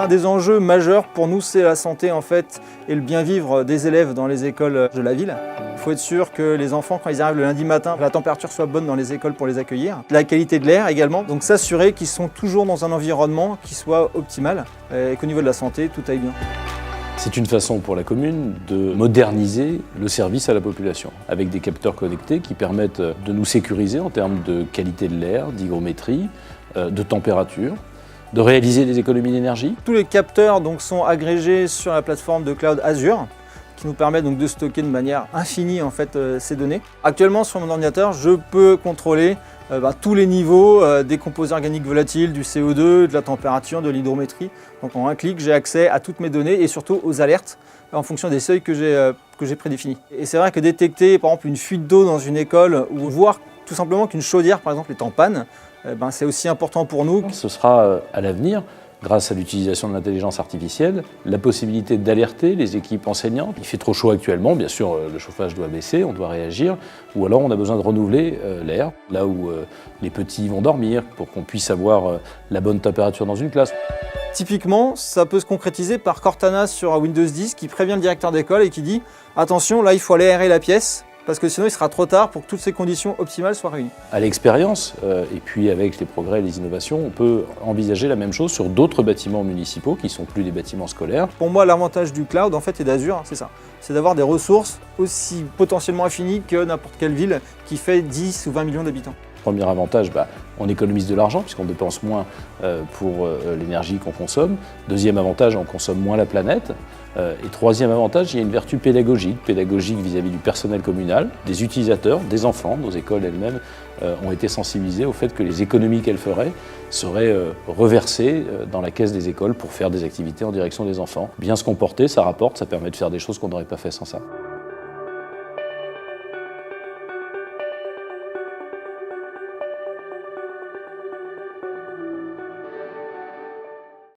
Un des enjeux majeurs pour nous, c'est la santé en fait et le bien vivre des élèves dans les écoles de la ville. Il faut être sûr que les enfants, quand ils arrivent le lundi matin, la température soit bonne dans les écoles pour les accueillir. La qualité de l'air également, donc s'assurer qu'ils sont toujours dans un environnement qui soit optimal et qu'au niveau de la santé, tout aille bien. C'est une façon pour la commune de moderniser le service à la population, avec des capteurs connectés qui permettent de nous sécuriser en termes de qualité de l'air, d'hygrométrie, de température, de réaliser des économies d'énergie. Tous les capteurs donc, sont agrégés sur la plateforme de cloud Azure, qui nous permet donc de stocker de manière infinie en fait, ces données. Actuellement sur mon ordinateur, je peux contrôler tous les niveaux des composés organiques volatiles, du CO2, de la température, de l'hydrométrie. Donc en un clic, j'ai accès à toutes mes données et surtout aux alertes en fonction des seuils que j'ai prédéfinis. Et c'est vrai que détecter par exemple une fuite d'eau dans une école ou voir tout simplement qu'une chaudière par exemple est en panne, c'est aussi important pour nous. Ce sera à l'avenir, grâce à l'utilisation de l'intelligence artificielle, la possibilité d'alerter les équipes enseignantes. Il fait trop chaud actuellement, bien sûr le chauffage doit baisser, on doit réagir, ou alors on a besoin de renouveler l'air, là où les petits vont dormir, pour qu'on puisse avoir la bonne température dans une classe. Typiquement, ça peut se concrétiser par Cortana sur Windows 10 qui prévient le directeur d'école et qui dit « Attention, là il faut aller aérer la pièce ». Parce que sinon, il sera trop tard pour que toutes ces conditions optimales soient réunies. À l'expérience, et puis avec les progrès et les innovations, on peut envisager la même chose sur d'autres bâtiments municipaux qui ne sont plus des bâtiments scolaires. Pour moi, l'avantage du cloud en fait, et d'Azure, c'est ça. C'est d'avoir des ressources aussi potentiellement infinies que n'importe quelle ville qui fait 10 ou 20 millions d'habitants. Premier avantage, on économise de l'argent puisqu'on dépense moins pour l'énergie qu'on consomme. Deuxième avantage, on consomme moins la planète. Et troisième avantage, il y a une vertu pédagogique vis-à-vis du personnel communal, des utilisateurs, des enfants. Nos écoles elles-mêmes ont été sensibilisées au fait que les économies qu'elles feraient seraient reversées dans la caisse des écoles pour faire des activités en direction des enfants. Bien se comporter, ça rapporte, ça permet de faire des choses qu'on n'aurait pas fait sans ça.